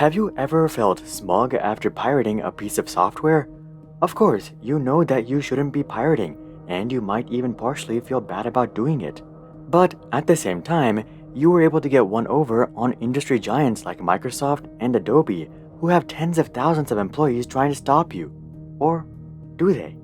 Have you ever felt smug after pirating a piece of software? Of course, you know that you shouldn't be pirating, and you might even partially feel bad about doing it. But at the same time, you were able to get one over on industry giants like Microsoft and Adobe, who have tens of thousands of employees trying to stop you. Or do they?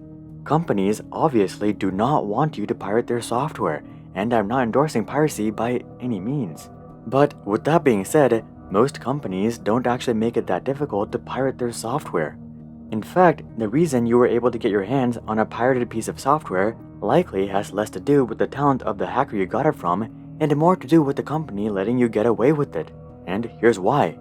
Companies obviously do not want you to pirate their software, and I'm not endorsing piracy by any means. But with that being said, most companies don't actually make it that difficult to pirate their software. In fact, the reason you were able to get your hands on a pirated piece of software likely has less to do with the talent of the hacker you got it from and more to do with the company letting you get away with it. And here's why.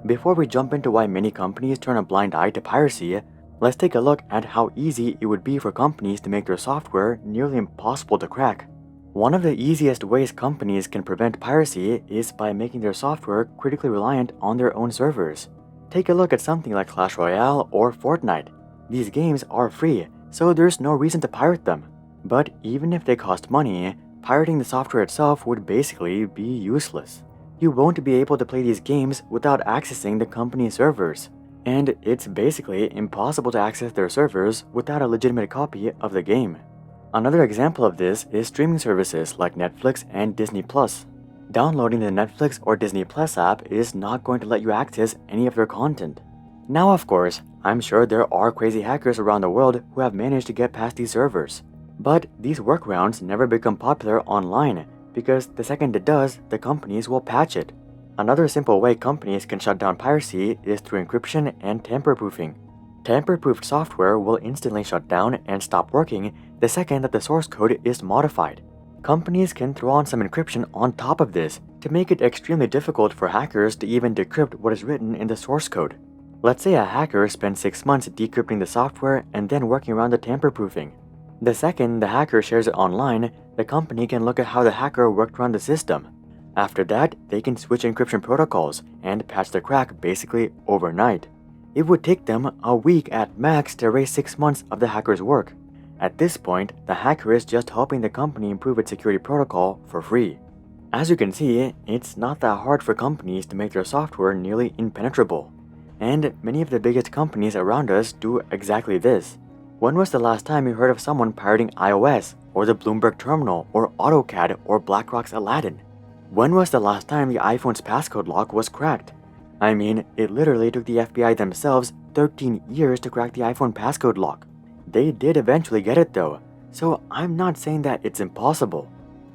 Before we jump into why many companies turn a blind eye to piracy, let's take a look at how easy it would be for companies to make their software nearly impossible to crack. One of the easiest ways companies can prevent piracy is by making their software critically reliant on their own servers. Take a look at something like Clash Royale or Fortnite. These games are free, so there's no reason to pirate them. But even if they cost money, pirating the software itself would basically be useless. You won't be able to play these games without accessing the company's servers, and it's basically impossible to access their servers without a legitimate copy of the game. Another example of this is streaming services like Netflix and Disney+. Downloading the Netflix or Disney Plus app is not going to let you access any of their content. Now, of course, I'm sure there are crazy hackers around the world who have managed to get past these servers. But these workarounds never become popular online because the second it does, the companies will patch it. Another simple way companies can shut down piracy is through encryption and tamper-proofing. Tamper-proofed software will instantly shut down and stop working the second that the source code is modified. Companies can throw on some encryption on top of this to make it extremely difficult for hackers to even decrypt what is written in the source code. Let's say a hacker spends 6 months decrypting the software and then working around the tamper-proofing. The second the hacker shares it online, the company can look at how the hacker worked around the system. After that, they can switch encryption protocols and patch the crack basically overnight. It would take them a week at max to erase 6 months of the hacker's work. At this point, the hacker is just helping the company improve its security protocol for free. As you can see, it's not that hard for companies to make their software nearly impenetrable. And many of the biggest companies around us do exactly this. When was the last time you heard of someone pirating iOS, or the Bloomberg Terminal, or AutoCAD, or Blackrock's Aladdin? When was the last time the iPhone's passcode lock was cracked? I mean, it literally took the FBI themselves 13 years to crack the iPhone passcode lock. They did eventually get it though, so I'm not saying that it's impossible.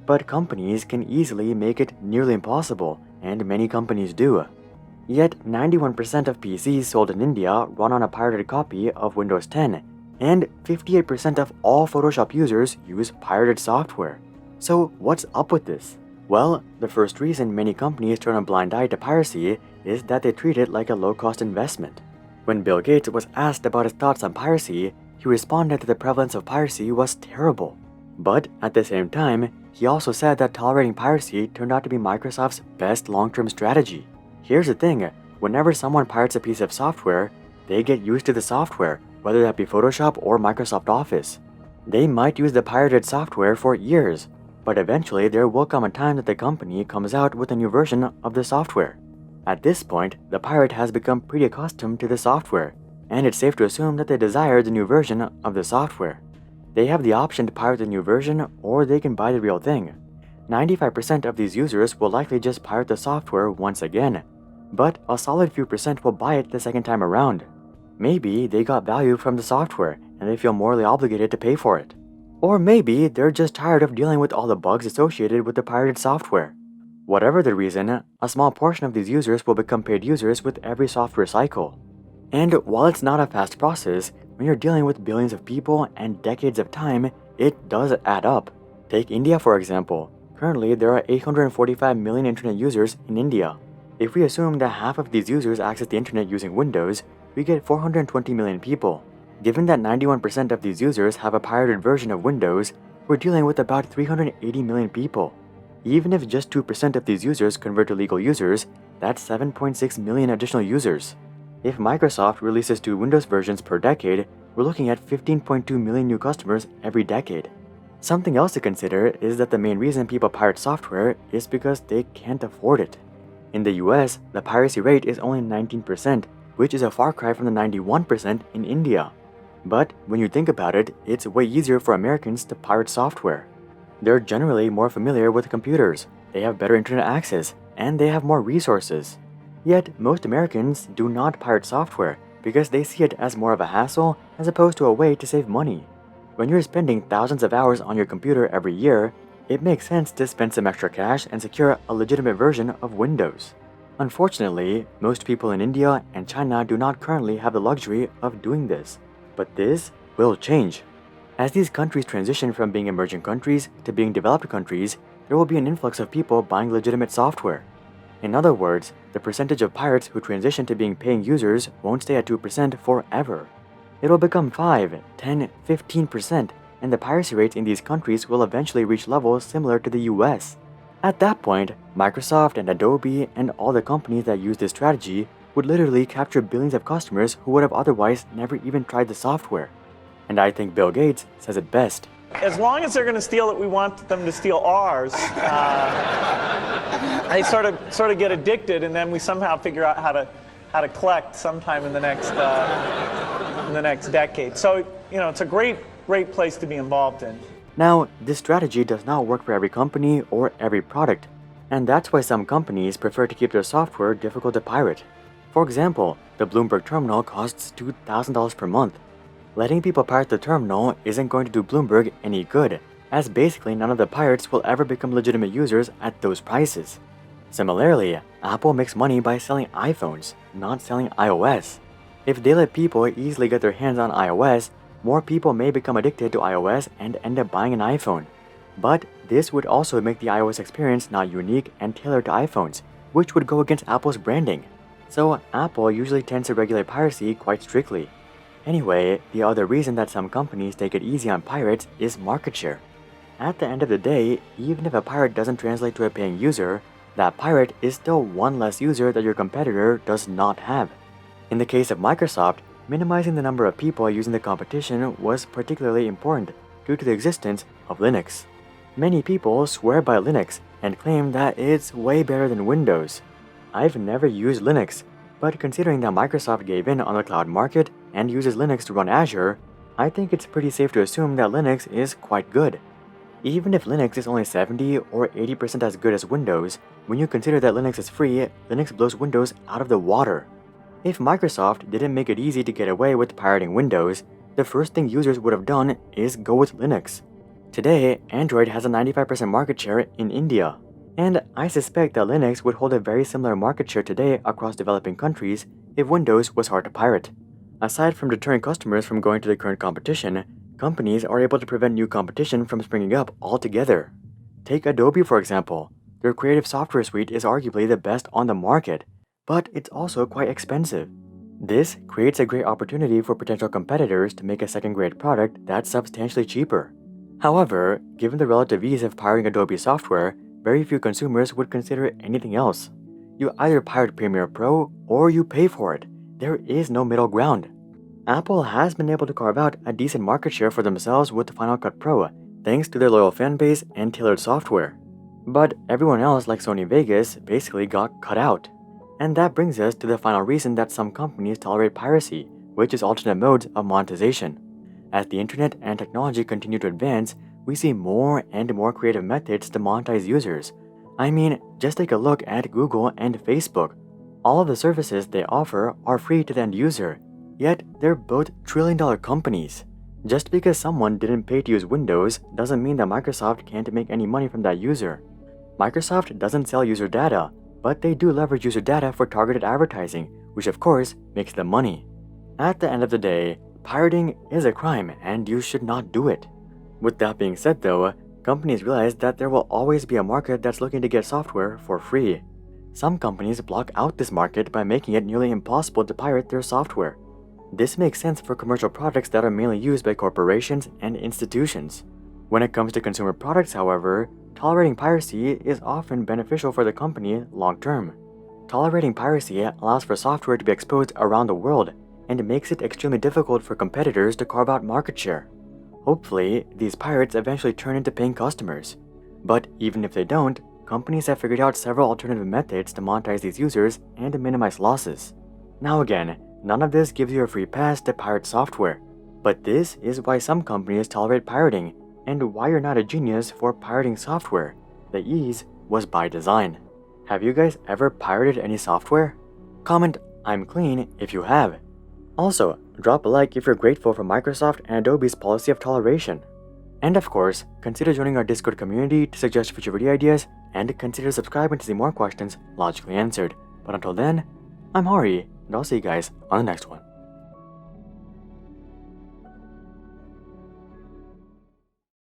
But companies can easily make it nearly impossible, and many companies do. Yet 91% of PCs sold in India run on a pirated copy of Windows 10, and 58% of all Photoshop users use pirated software. So what's up with this? Well, the first reason many companies turn a blind eye to piracy is that they treat it like a low-cost investment. When Bill Gates was asked about his thoughts on piracy, he responded that the prevalence of piracy was terrible. But at the same time, he also said that tolerating piracy turned out to be Microsoft's best long-term strategy. Here's the thing, whenever someone pirates a piece of software, they get used to the software, whether that be Photoshop or Microsoft Office. They might use the pirated software for years, but eventually there will come a time that the company comes out with a new version of the software. At this point, the pirate has become pretty accustomed to the software, and it's safe to assume that they desire the new version of the software. They have the option to pirate the new version, or they can buy the real thing. 95% of these users will likely just pirate the software once again, but a solid few percent will buy it the second time around. Maybe they got value from the software, and they feel morally obligated to pay for it. Or maybe they're just tired of dealing with all the bugs associated with the pirated software. Whatever the reason, a small portion of these users will become paid users with every software cycle. And while it's not a fast process, when you're dealing with billions of people and decades of time, it does add up. Take India for example. Currently, there are 845 million internet users in India. If we assume that half of these users access the internet using Windows, we get 420 million people. Given that 91% of these users have a pirated version of Windows, we're dealing with about 380 million people. Even if just 2% of these users convert to legal users, that's 7.6 million additional users. If Microsoft releases 2 Windows versions per decade, we're looking at 15.2 million new customers every decade. Something else to consider is that the main reason people pirate software is because they can't afford it. In the US, the piracy rate is only 19%, which is a far cry from the 91% in India. But when you think about it, it's way easier for Americans to pirate software. They're generally more familiar with computers, they have better internet access, and they have more resources. Yet, most Americans do not pirate software because they see it as more of a hassle as opposed to a way to save money. When you're spending thousands of hours on your computer every year, it makes sense to spend some extra cash and secure a legitimate version of Windows. Unfortunately, most people in India and China do not currently have the luxury of doing this, but this will change. As these countries transition from being emerging countries to being developed countries, there will be an influx of people buying legitimate software. In other words, the percentage of pirates who transition to being paying users won't stay at 2% forever. It'll become 5, 10, 15%, and the piracy rates in these countries will eventually reach levels similar to the US. At that point, Microsoft and Adobe and all the companies that use this strategy would literally capture billions of customers who would have otherwise never even tried the software. And I think Bill Gates says it best. As long as they're going to steal it, we want them to steal ours. They sort of get addicted, and then we somehow figure out how to collect sometime in the next decade. So it's a great place to be involved in. Now, this strategy does not work for every company or every product, and that's why some companies prefer to keep their software difficult to pirate. For example, the Bloomberg Terminal costs $2,000 per month. Letting people pirate the terminal isn't going to do Bloomberg any good, as basically none of the pirates will ever become legitimate users at those prices. Similarly, Apple makes money by selling iPhones, not selling iOS. If they let people easily get their hands on iOS, more people may become addicted to iOS and end up buying an iPhone. But this would also make the iOS experience not unique and tailored to iPhones, which would go against Apple's branding. So Apple usually tends to regulate piracy quite strictly. Anyway, the other reason that some companies take it easy on pirates is market share. At the end of the day, even if a pirate doesn't translate to a paying user, that pirate is still one less user that your competitor does not have. In the case of Microsoft, minimizing the number of people using the competition was particularly important due to the existence of Linux. Many people swear by Linux and claim that it's way better than Windows. I've never used Linux, but considering that Microsoft gave in on the cloud market and uses Linux to run Azure, I think it's pretty safe to assume that Linux is quite good. Even if Linux is only 70 or 80% as good as Windows, when you consider that Linux is free, Linux blows Windows out of the water. If Microsoft didn't make it easy to get away with pirating Windows, the first thing users would have done is go with Linux. Today, Android has a 95% market share in India, and I suspect that Linux would hold a very similar market share today across developing countries if Windows was hard to pirate. Aside from deterring customers from going to the current competition, companies are able to prevent new competition from springing up altogether. Take Adobe for example. Their creative software suite is arguably the best on the market, but it's also quite expensive. This creates a great opportunity for potential competitors to make a second-grade product that's substantially cheaper. However, given the relative ease of pirating Adobe software, very few consumers would consider it anything else. You either pirate Premiere Pro or you pay for it. There is no middle ground. Apple has been able to carve out a decent market share for themselves with Final Cut Pro, thanks to their loyal fanbase and tailored software. But everyone else like Sony Vegas basically got cut out. And that brings us to the final reason that some companies tolerate piracy, which is alternate modes of monetization. As the internet and technology continue to advance, we see more and more creative methods to monetize users. I mean, just take a look at Google and Facebook. All of the services they offer are free to the end user, yet they're both trillion-dollar companies. Just because someone didn't pay to use Windows doesn't mean that Microsoft can't make any money from that user. Microsoft doesn't sell user data, but they do leverage user data for targeted advertising, which of course makes them money. At the end of the day, pirating is a crime and you should not do it. With that being said though, companies realize that there will always be a market that's looking to get software for free. Some companies block out this market by making it nearly impossible to pirate their software. This makes sense for commercial products that are mainly used by corporations and institutions. When it comes to consumer products, however, tolerating piracy is often beneficial for the company long term. Tolerating piracy allows for software to be exposed around the world and makes it extremely difficult for competitors to carve out market share. Hopefully, these pirates eventually turn into paying customers. But even if they don't, companies have figured out several alternative methods to monetize these users and to minimize losses. Now again, none of this gives you a free pass to pirate software, but this is why some companies tolerate pirating and why you're not a genius for pirating software. The ease was by design. Have you guys ever pirated any software? Comment "I'm clean" if you have. Also, drop a like if you're grateful for Microsoft and Adobe's policy of toleration. And of course, consider joining our Discord community to suggest future video ideas and consider subscribing to see more questions logically answered. But until then, I'm Hari, and I'll see you guys on the next one.